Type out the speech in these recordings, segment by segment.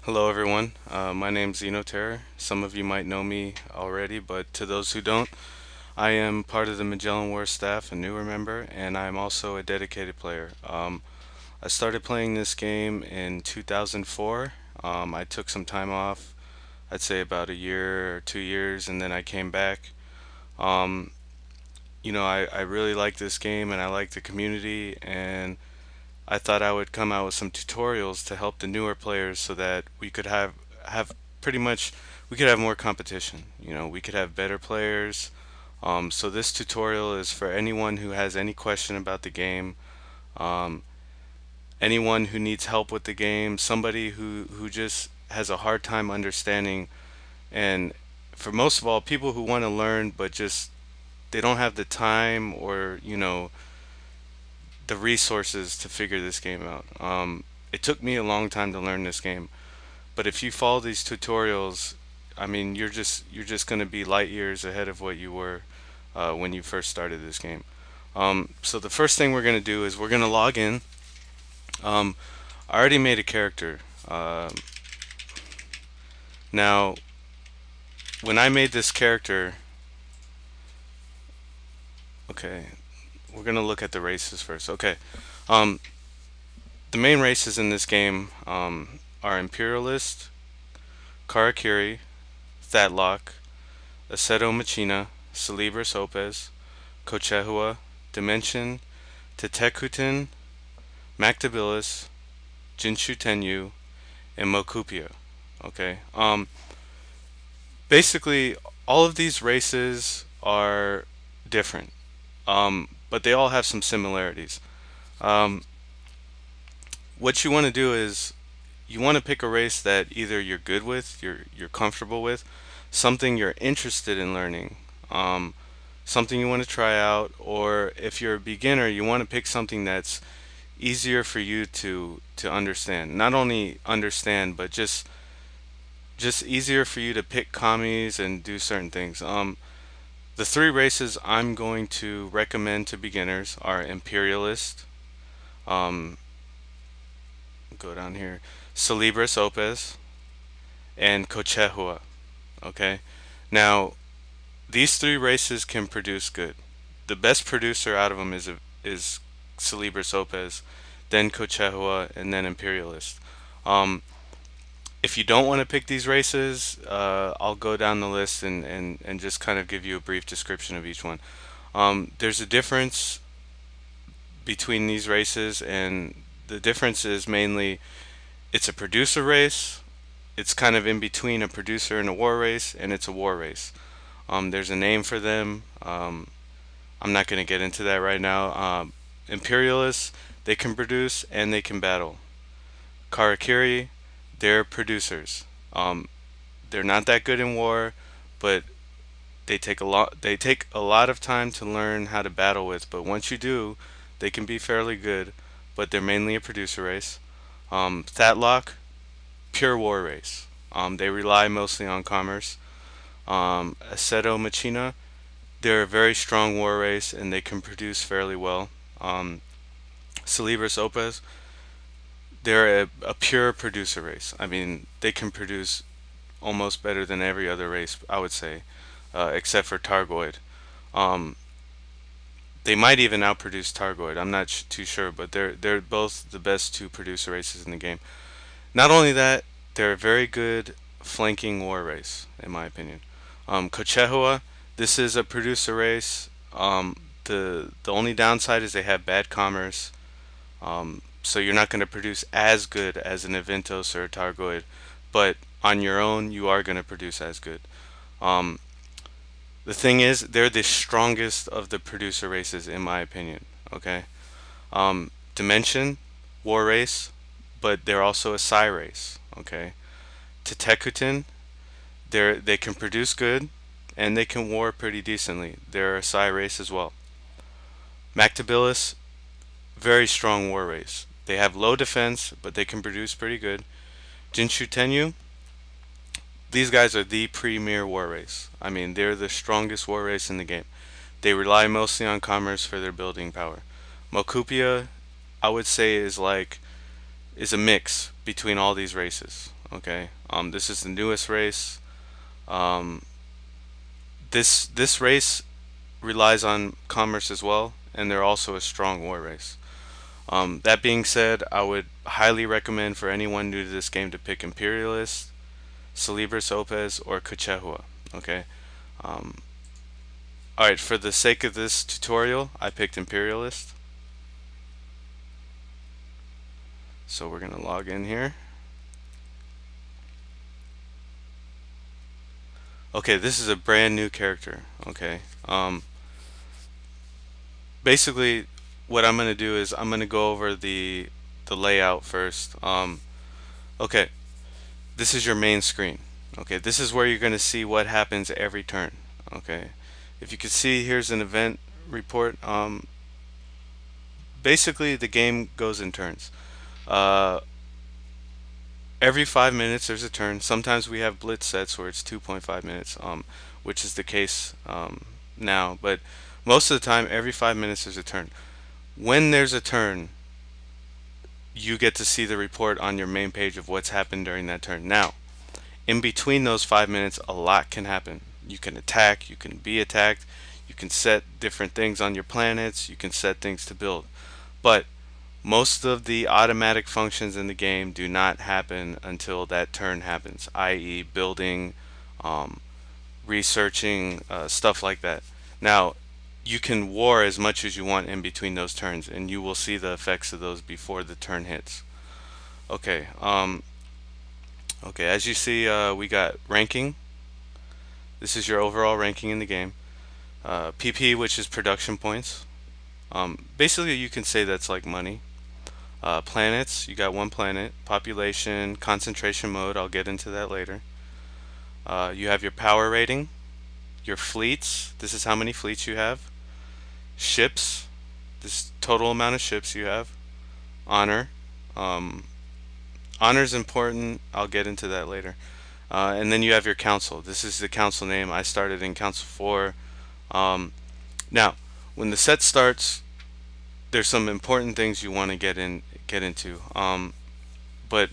Hello, everyone. My name's Xenoterror. Some of you might know me already, but to those who don't, I am part of the Magellan War staff, a newer member, and I'm also a dedicated player. I started playing this game in 2004. I took some time off, I'd say about a year or 2 years, and then I came back. Um, I really like this game and I like the community, and I thought I would come out with some tutorials to help the newer players so that we could have pretty much we could have more competition. We could have better players. So this tutorial is for anyone who has any question about the game, um, anyone who needs help with the game, somebody who just has a hard time understanding, and for most of all, people who want to learn but just they don't have the time or the resources to figure this game out. It took me a long time to learn this game, but if you follow these tutorials, I mean, you're just going to be light years ahead of what you were when you first started this game. So the first thing we're going to do is we're going to log in. Um, I already made a character. Now, when I made this character, okay, we're going to look at the races first. Okay, um, the main races in this game are Imperialist, Karakiri, Thatlock, Aceto Machina, Celebris Opes, Cochehua, Dimension, Tetekutin, Mactabilis, Jinshu Tenyu, and Mokupia. Okay. Basically, all of these races are different, but they all have some similarities. Um, what you want to do is you want to pick a race that either you're good with, you're comfortable with, something you're interested in learning, something you want to try out, or if you're a beginner, you want to pick something that's easier for you to understand. Not only understand, but just easier for you to pick commies and do certain things. The three races I'm going to recommend to beginners are Imperialist, um, go down here, Celebris Opes, and Cochehua. Okay, now these three races can produce good. The best producer out of them is Celebris Opes, then Cochehua, and then Imperialist. Um, if you don't want to pick these races, I'll go down the list and just kind of give you a brief description of each one. There's a difference between these races, and the difference is mainly it's a producer race. It's kind of in between a producer and a war race, and it's a war race. There's a name for them. I'm not going to get into that right now. Imperialists, they can produce and they can battle. Karakiri, they're producers. Um, they're not that good in war, but they take a lot. They take a lot of time to learn how to battle with. But once you do, they can be fairly good. But they're mainly a producer race. Thatlock, pure war race. They rely mostly on commerce. Aceto Machina, they're a very strong war race and they can produce fairly well. Um, Celebris Opes, they're a pure producer race. I mean, they can produce almost better than every other race, I would say, except for Targoid. Um, they might even outproduce Targoid. I'm not too sure, but they're both the best two producer races in the game. Not only that, they're a very good flanking war race, in my opinion. Cochehua, this is a producer race. The only downside is they have bad commerce. So you're not going to produce as good as an Eventos or a Targoid, but on your own, you are going to produce as good. Um, the thing is, they're the strongest of the producer races, in my opinion. Okay. Dimension, war race, but they're also a psi race. Okay. Tetekutin, they can produce good, and they can war pretty decently. They're a psi race as well. Mactabilis, very strong war race. They have low defense, but they can produce pretty good. Jinshu Tenyu, these guys are the premier war race. I mean, they're the strongest war race in the game. They rely mostly on commerce for their building power. Mokupia, I would say, is like is a mix between all these races. Okay, this is the newest race. Um, this race relies on commerce as well, and they're also a strong war race. That being said, I would highly recommend for anyone new to this game to pick Imperialist, Celebris Opes, or Kuchehua. Okay. Um, all right. For the sake of this tutorial, I picked Imperialist. So we're gonna log in here. Okay, this is a brand new character. Okay. Basically, what I'm gonna do is I'm gonna go over the layout first. Okay, this is your main screen. Okay, this is where you're gonna see what happens every turn. Okay, if you can see, here's an event report. Basically, the game goes in turns. Uh, every 5 minutes there's a turn. Sometimes we have blitz sets where it's 2.5 minutes, which is the case now. But most of the time, every 5 minutes there's a turn. When there's a turn, you get to see the report on your main page of what's happened during that turn. Now, in between those 5 minutes, a lot can happen. You can attack, you can be attacked, you can set different things on your planets, you can set things to build. But most of the automatic functions in the game do not happen until that turn happens, i.e., building, um, researching, stuff like that. Now, you can war as much as you want in between those turns, and you will see the effects of those before the turn hits. Okay, okay. As you see, we got ranking. This is your overall ranking in the game. PP, which is production points. Basically, you can say that's like money. Planets, you got one planet. Population, concentration mode, I'll get into that later. You have your power rating, your fleets, this is how many fleets you have. Ships, this total amount of ships you have. Honor, um, honor is important, I'll get into that later. And then you have your council. This is the council name. I started in Council 4. Um, Now, when the set starts, there's some important things you want to get into. But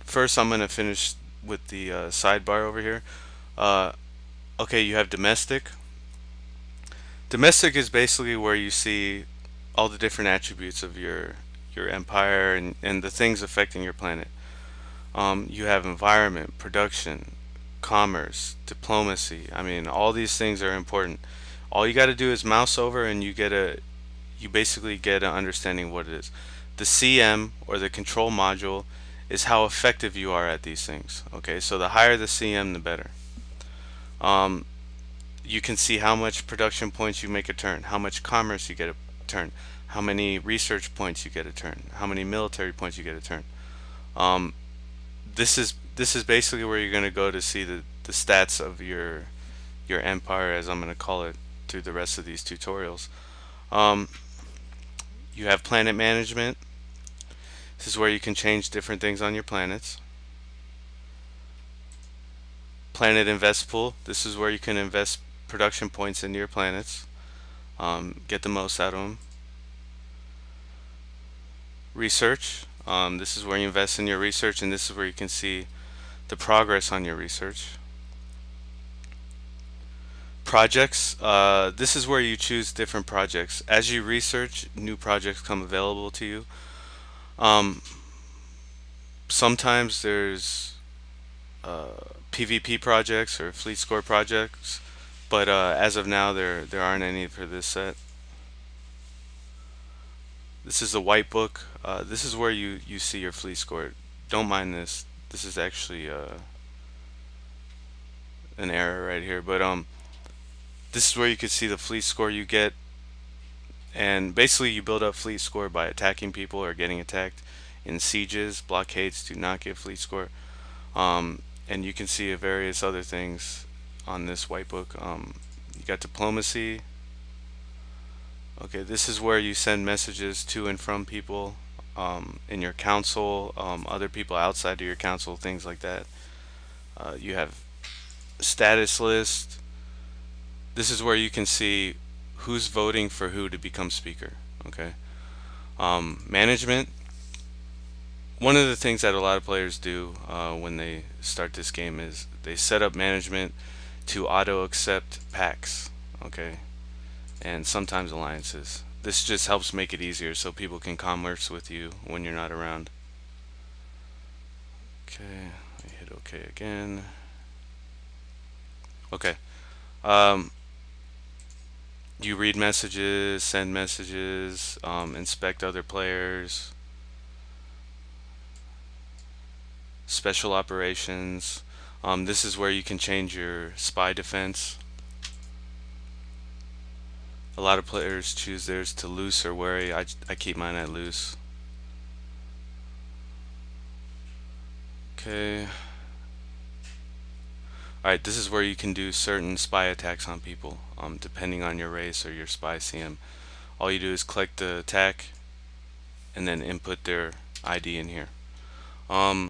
first, I'm gonna finish with the sidebar over here. Uh, okay, you have domestic. Domestic is basically where you see all the different attributes of your empire and the things affecting your planet. You have environment, production, commerce, diplomacy. I mean, all these things are important. All you got to do is mouse over, and you basically get an understanding of what it is. The CM, or the control module, is how effective you are at these things. Okay, so the higher the CM, the better. Um, you can see how much production points you make a turn, how much commerce you get a turn, how many research points you get a turn, how many military points you get a turn. Um, this is basically where you're going to go to see the stats of your empire, as I'm going to call it, through the rest of these tutorials. Um, you have planet management. This is where you can change different things on your planets. Planet invest pool. This is where you can invest production points into your planets. Get the most out of them. Research. This is where you invest in your research, and this is where you can see the progress on your research. Projects. This is where you choose different projects. As you research, new projects come available to you. Um, Sometimes there's PvP projects or fleet score projects, but as of now, there aren't any for this set. This is the white book. This is where you see your fleet score. Don't mind this. This is actually an error right here, but this is where you can see the fleet score you get, and basically you build up fleet score by attacking people or getting attacked. In sieges, blockades do not get fleet score. And you can see various other things on this white book. You got diplomacy. Okay, this is where you send messages to and from people in your council, other people outside of your council, things like that. You have status list. This is where you can see who's voting for who to become speaker. Okay. Management. One of the things that a lot of players do when they start this game is they set up management to auto accept packs, okay, and sometimes alliances. This just helps make it easier so people can commerce with you when you're not around. Okay, I hit OK again. Okay. Um, you read messages, send messages, inspect other players, special operations. This is where you can change your spy defense. A lot of players choose theirs to loose or wary. I keep mine at loose. Okay. Alright, this is where you can do certain spy attacks on people, depending on your race or your spy CM. All you do is click the attack and then input their ID in here.